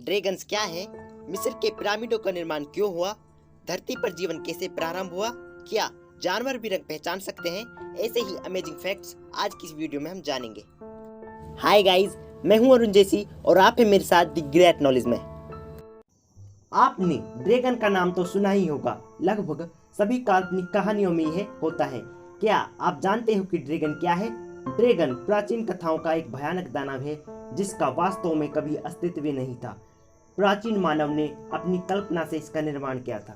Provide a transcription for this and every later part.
Dragons क्या है, मिस्र के पिरामिडों का निर्माण क्यों हुआ, धरती पर जीवन कैसे प्रारंभ हुआ, क्या जानवर भी रंग पहचान सकते हैं, ऐसे ही अमेजिंग फैक्ट्स आज की इस वीडियो में हम जानेंगे। हाय गाइस, मैं हूं अरुण जैसी और आप हैं मेरे साथ द ग्रेट नॉलेज में। आपने ड्रैगन का नाम तो सुना ही होगा, लगभग सभी काल्पनिक कहानियों में यह होता है। क्या आप जानते हो कि ड्रैगन क्या है? ड्रैगन प्राचीन कथाओं का एक भयानक दानव है जिसका वास्तव में कभी अस्तित्व नहीं था। प्राचीन मानव ने अपनी कल्पना से इसका निर्माण किया था।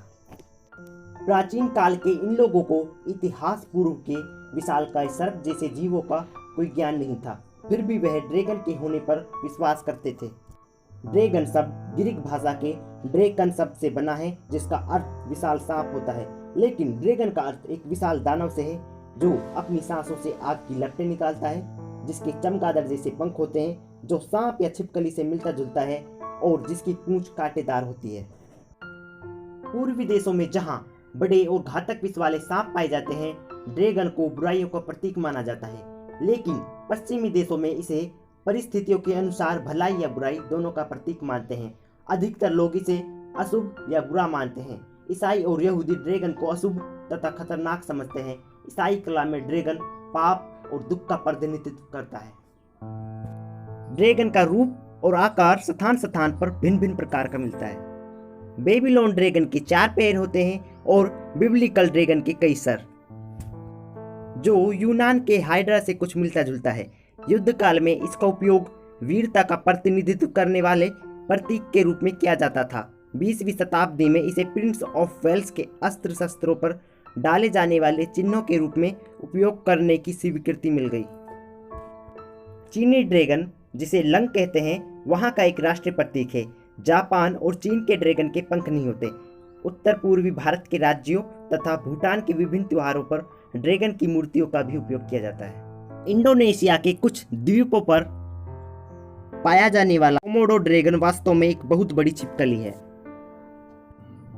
प्राचीन काल के इन लोगों को इतिहास पूर्व के विशालकाय सर्प जैसे जीवों का कोई ज्ञान नहीं था, फिर भी वह ड्रैगन के होने पर विश्वास करते थे। ड्रैगन शब्द ग्रीक भाषा के ड्रैकन शब्द से बना है जिसका अर्थ विशाल सांप होता है, लेकिन ड्रैगन का अर्थ एक विशाल दानव से है जो अपनी सांसों से आग की लपटें निकालता है, जिसके चमगादड़ जैसे पंख होते हैं, जो सांप या छिपकली से मिलता जुलता है और जिसकी पूंछ कांटेदार होती है। पूर्वी देशों में जहां बड़े और घातक विष वाले सांप पाए जाते हैं, ड्रैगन को बुराइयों का प्रतीक माना जाता है, लेकिन पश्चिमी देशों में इसे परिस्थितियों के अनुसार भलाई या बुराई दोनों का प्रतीक मानते हैं। अधिकतर लोग इसे अशुभ या बुरा मानते हैं। ईसाई और यहूदी ड्रैगन को अशुभ तथा खतरनाक समझते हैं। ईसाई कला में ड्रैगन पाप और दुख का प्रतिनिधित्व करता है। ड्रैगन का रूप और आकार स्थान स्थान पर भिन्न भिन्न प्रकार का मिलता है। बेबीलोन ड्रैगन के 4 पैर होते हैं और बिब्लिकल ड्रैगन के कई सर, जो यूनान के हाइड्रा से कुछ मिलता जुलता है। युद्ध काल में इसका उपयोग वीरता का प्रतिनिधित्व करने वाले प्रतीक के रूप में किया जाता था। 20वीं शताब्दी में इसे प्रिंस ऑफ वेल्स के अस्त्र शस्त्रों पर डाले जाने वाले चिन्हों के रूप में उपयोग करने की स्वीकृति मिल गई। चीनी ड्रैगन, जिसे लंग कहते हैं, वहाँ का एक राष्ट्रीय प्रतीक है। जापान और चीन के ड्रैगन के पंख नहीं होते। उत्तर पूर्वी भारत के राज्यों तथा भूटान के विभिन्न त्योहारों पर ड्रैगन की मूर्तियों का भी उपयोग किया जाता है। इंडोनेशिया के कुछ द्वीपों पर पाया जाने वाला कोमोडो ड्रैगन वास्तव में एक बहुत बड़ी छिपकली है।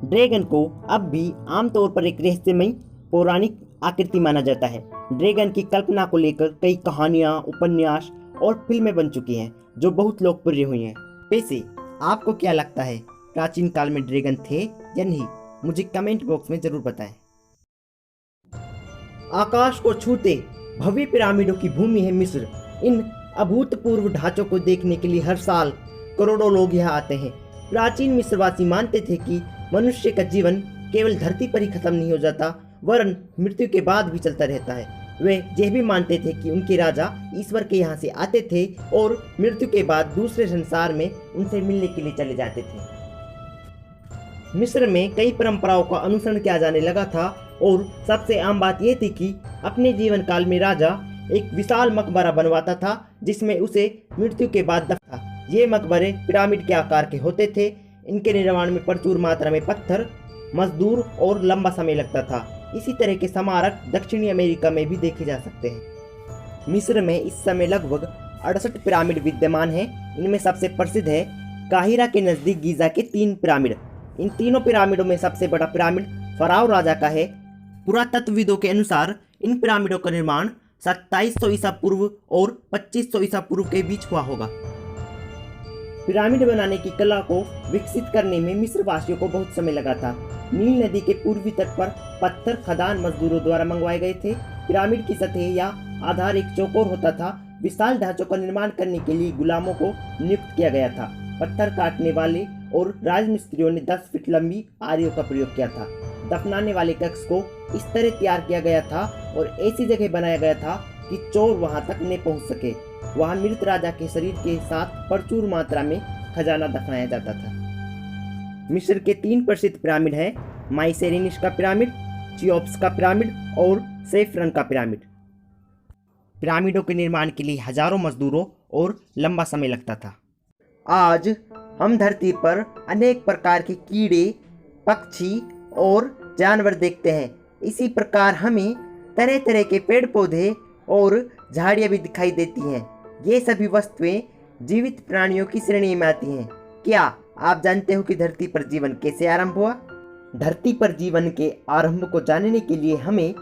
ड्रैगन को अब भी आमतौर पर एक रहस्यमयी पौराणिक आकृति माना जाता है। ड्रैगन की कल्पना को लेकर कई कहानियां, उपन्यास और फिल्में बन चुकी हैं जो बहुत लोकप्रिय हुई हैं। वैसे आपको क्या लगता है, प्राचीन काल में ड्रैगन थे या नहीं? मुझे कमेंट बॉक्स में जरूर बताएं। आकाश को छूते भव्य पिरामिडों की भूमि है मिस्र। इन अभूतपूर्व ढांचों को देखने के लिए हर साल करोड़ों लोग यहाँ आते हैं। प्राचीन मिस्रवासी मानते थे कि मनुष्य का जीवन केवल धरती पर ही खत्म नहीं हो जाता, वरन मृत्यु के बाद भी चलता रहता है। वे यह भी मानते थे कि उनके राजा ईश्वर के यहाँ से आते थे और मृत्यु के बाद दूसरे संसार में उनसे मिलने के लिए चले जाते थे। मिस्र में कई परंपराओं का अनुसरण किया जाने लगा था और सबसे आम बात यह थी कि अपने जीवन काल में राजा एक विशाल मकबरा बनवाता था जिसमें उसे मृत्यु के बाद दफन था। ये मकबरे पिरामिड के आकार के होते थे। इनके निर्माण में प्रचुर मात्रा में पत्थर, मजदूर और लंबा समय लगता था। इसी तरह के स्मारक दक्षिणी अमेरिका में भी देखे जा सकते हैं। मिस्र में इस समय लगभग 68 पिरामिड विद्यमान हैं। इनमें सबसे प्रसिद्ध है काहिरा के नज़दीक गीज़ा के 3 पिरामिड। इन तीनों पिरामिडों में सबसे बड़ा पिरामिड फराओ राजा का है। पुरातत्वविदों के अनुसार इन पिरामिडों का निर्माण 2700 ईसा पूर्व और 2500 ईसा पूर्व के बीच हुआ होगा। पिरामिड बनाने की कला को विकसित करने में मिस्र वासियों को बहुत समय लगा था। नील नदी के पूर्वी तट पर पत्थर खदान मजदूरों द्वारा मंगवाए गए थे। पिरामिड की सतह या आधार एक चौकोर होता था। विशाल ढांचों का निर्माण करने के लिए गुलामों को नियुक्त किया गया था। पत्थर काटने वाले और राजमिस्त्रियों ने 10 फीट लंबी आरियों का प्रयोग किया था। दफनाने वाले कक्ष को इस तरह तैयार किया गया था और ऐसी जगह बनाया गया था कि चोर वहां तक न पहुंच सके। वहां मृत राजा के शरीर के साथ प्रचुर मात्रा में खजाना दफनाया जाता था। मिस्र के 3 प्रसिद्ध पिरामिड हैं, माइसेरेनिस का पिरामिड, चियोप्स का पिरामिड और सेफरन का पिरामिड। पिरामिडों के निर्माण के लिए हजारों मजदूरों और लंबा समय लगता था। आज हम धरती पर अनेक प्रकार के कीड़े, पक्षी और जानवर देखते हैं। इसी प्रकार हमें तरह तरह के पेड़ पौधे और झाड़ियाँ भी दिखाई देती हैं। ये सभी वस्तुएं जीवित प्राणियों की श्रेणी में आती हैं। क्या आप जानते हो कि धरती पर जीवन कैसे आरंभ हुआ? धरती पर जीवन के आरंभ को जानने के लिए हमें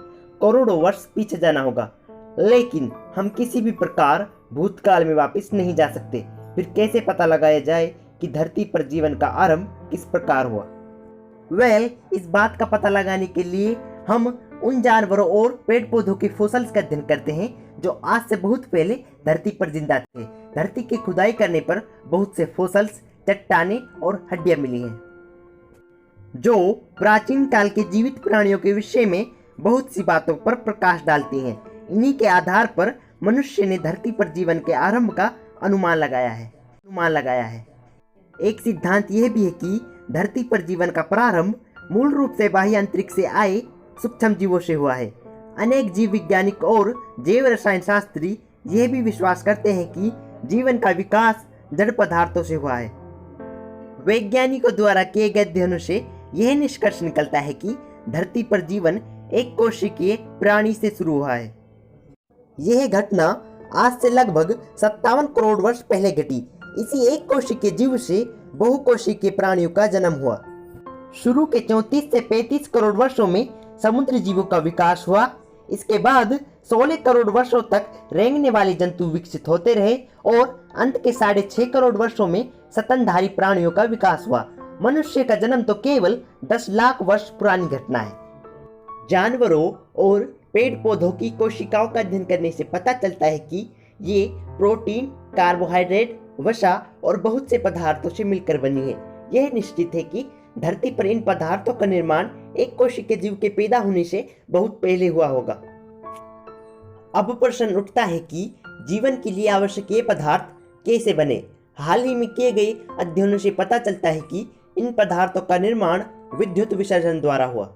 करोड़ों वर्ष पीछे जाना होगा, लेकिन हम किसी भी प्रकार भूतकाल में वापस नहीं जा सकते। फिर कैसे पता लगाया जाए कि धरती पर जीवन का आरंभ किस प्रकार हुआ। इस बात का पता लगाने के लिए हम उन जानवरों और पेड़ पौधों के फोसिल्स का अध्ययन करते हैं जो आज से बहुत पहले धरती पर जिंदा थे। धरती की खुदाई करने पर बहुत से फोसिल्स, चट्टानें और हड्डियां मिली हैं जो प्राचीन काल के जीवित प्राणियों के विषय में बहुत सी बातों पर प्रकाश डालती हैं। इन्हीं के आधार पर मनुष्य ने धरती पर जीवन के आरंभ का अनुमान लगाया है। एक सिद्धांत यह भी है कि धरती पर जीवन का प्रारंभ मूल रूप से बाह्य अंतरिक्ष से आए सूक्ष्म जीवों से हुआ है। अनेक जीव वैज्ञानिक और जैव रसायन शास्त्री यह भी विश्वास करते हैं कि जीवन का विकास जड़ पदार्थों से हुआ है। वैज्ञानिकों द्वारा किए गए अध्ययनों से यह निष्कर्ष निकलता है कि धरती पर जीवन एक कोशिकीय प्राणी से शुरू हुआ है। यह घटना आज से लगभग 57 करोड़ वर्ष पहले घटी। इसी एक कोशिकीय जीव से बहुकोशिकीय प्राणियों का जन्म हुआ। शुरू के 34 से 35 करोड़ वर्षों में समुद्री जीवों का विकास हुआ। इसके बाद 16 करोड़ वर्षों तक रेंगने वाले जंतु विकसित होते रहे और अंत के 6.5 करोड़ वर्षों में स्तनधारी प्राणियों का विकास हुआ। मनुष्य का जन्म तो केवल 10 लाख वर्ष पुरानी घटना है। जानवरों और पेड़ पौधों की कोशिकाओं का अध्ययन करने से पता चलता है कि ये प्रोटीन, कार्बोहाइड्रेट, वसा और बहुत से पदार्थों से मिलकर बनी है। यह निश्चित है कि धरती पर इन पदार्थों का निर्माण एक कोशिकीय जीव के पैदा होने से बहुत पहले हुआ होगा। अब प्रश्न उठता है कि जीवन के लिए आवश्यक ये पदार्थ कैसे बने। हाल ही में किए गए अध्ययनों से पता चलता है कि इन पदार्थों का निर्माण विद्युत विसर्जन द्वारा हुआ।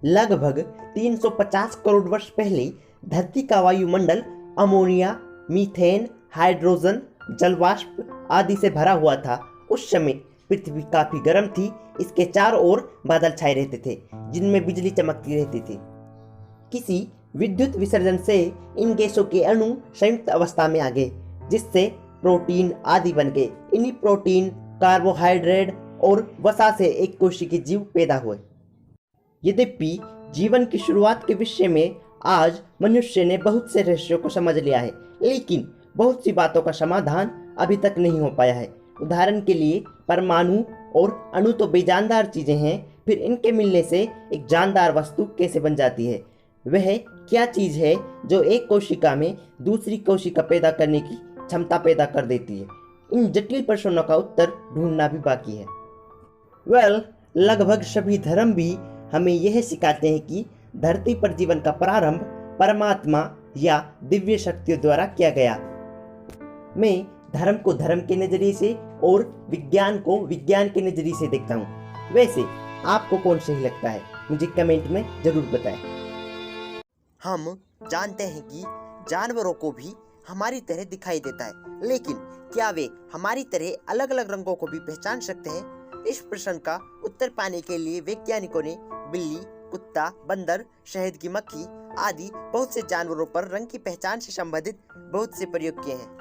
लगभग 350 करोड़ वर्ष पहले धरती का वायुमंडल अमोनिया, मीथेन, हाइड्रोजन, जलवाष्प आदि से भरा हुआ था। उस समय पृथ्वी काफी गर्म थी। इसके चारों ओर बादल छाए रहते थे जिनमें बिजली चमकती रहती थी। किसी विद्युत विसर्जन से इन गैसों के अणु संयुक्त अवस्था में आ गए जिससे प्रोटीन आदि बन गए। इन्हीं प्रोटीन, कार्बोहाइड्रेट और वसा से एक कोशिकीय जीव पैदा हुए। यद्यपि जीवन की शुरुआत के विषय में आज मनुष्य ने बहुत से रहस्यों को समझ लिया है, लेकिन बहुत सी बातों का समाधान अभी तक नहीं हो पाया है। उदाहरण के लिए परमाणु और अणु तो बेजानदार चीजें हैं, फिर इनके मिलने से एक जानदार वस्तु कैसे बन जाती है? वह क्या चीज है जो एक कोशिका में दूसरी कोशिका पैदा करने की क्षमता पैदा कर देती है? इन जटिल प्रश्नों का उत्तर ढूंढना भी बाकी है। लगभग सभी धर्म भी हमें यह सिखाते हैं कि धरती पर जीवन का प्रारंभ परमात्मा या दिव्य शक्तियों द्वारा किया गया। मैं धर्म को धर्म के नजरिए से और विज्ञान को विज्ञान के नजरिए से देखता हूँ। वैसे आपको कौन सही लगता है? मुझे कमेंट में जरूर बताएं। हम जानते हैं कि जानवरों को भी हमारी तरह दिखाई देता है, लेकिन क्या वे हमारी तरह अलग अलग रंगों को भी पहचान सकते हैं? इस प्रश्न का उत्तर पाने के लिए वैज्ञानिकों ने बिल्ली, कुत्ता, बंदर, शहद की मक्खी आदि बहुत से जानवरों पर रंग की पहचान से संबंधित बहुत से प्रयोग किए हैं।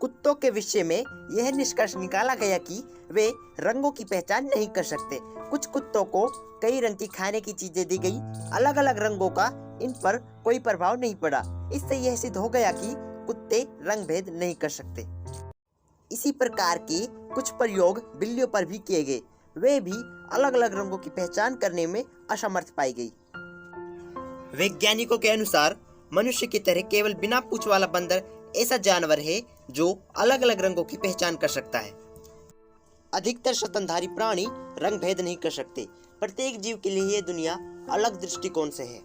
कुत्तों के विषय में यह निष्कर्ष निकाला गया कि वे रंगों की पहचान नहीं कर सकते। कुछ कुत्तों को कई रंग की खाने की चीजें दी गई, अलग अलग रंगों का इन पर कोई प्रभाव नहीं पड़ा। इससे यह सिद्ध हो गया कि कुत्ते रंग भेद नहीं कर सकते। इसी प्रकार के कुछ प्रयोग बिल्लियों पर भी किए गए, वे भी अलग अलग रंगों की पहचान करने में असमर्थ पाई गई। वैज्ञानिकों के अनुसार मनुष्य की तरह केवल बिना पूंछ वाला बंदर ऐसा जानवर है जो अलग अलग रंगों की पहचान कर सकता है। अधिकतर स्तनधारी प्राणी रंग भेद नहीं कर सकते। प्रत्येक जीव के लिए यह दुनिया अलग दृष्टिकोण से है।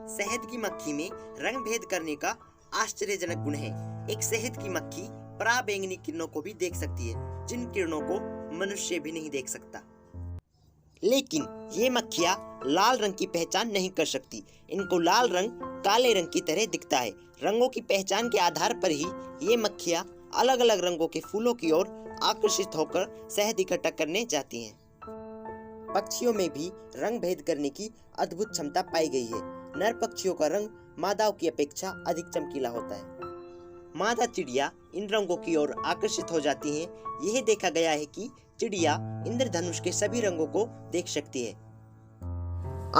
शहद की मक्खी में रंग भेद करने का आश्चर्यजनक गुण है। एक शहद की मक्खी पराबैंगनी किरणों को भी देख सकती है, जिन किरणों को मनुष्य भी नहीं देख सकता। लेकिन ये मक्खियाँ लाल रंग की पहचान नहीं कर सकती। इनको लाल रंग काले रंग की तरह दिखता है। रंगों की पहचान के आधार पर ही ये मक्खियाँ अलग अलग रंगों के फूलों की ओर आकर्षित होकर शहद इकट्ठा करने जाती हैं। पक्षियों में भी रंग भेद करने की अद्भुत क्षमता पाई गई है। नर पक्षियों का रंग मादाओं की अपेक्षा अधिक चमकीला होता है। मादा चिड़िया इन रंगों की ओर आकर्षित हो जाती हैं। यह देखा गया है कि चिड़िया इंद्रधनुष के सभी रंगों को देख सकती है।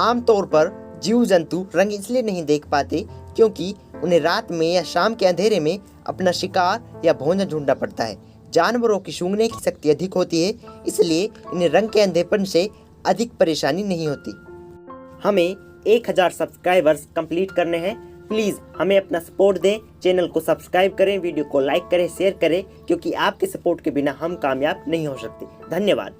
आमतौर पर जीव जंतु रंग इसलिए नहीं देख पाते क्योंकि उन्हें रात में या शाम के अंधेरे में अपना शिकार या भोजन ढूंढना पड़ता है। जानवरों की सूंघने की शक्ति अधिक होती है, इसलिए इन्हें रंग के अंधेपन से अधिक परेशानी नहीं होती। हमें 1000 सब्सक्राइबर्स कंप्लीट करने हैं। प्लीज़ हमें अपना सपोर्ट दें, चैनल को सब्सक्राइब करें, वीडियो को लाइक करें, शेयर करें, क्योंकि आपके सपोर्ट के बिना हम कामयाब नहीं हो सकते। धन्यवाद।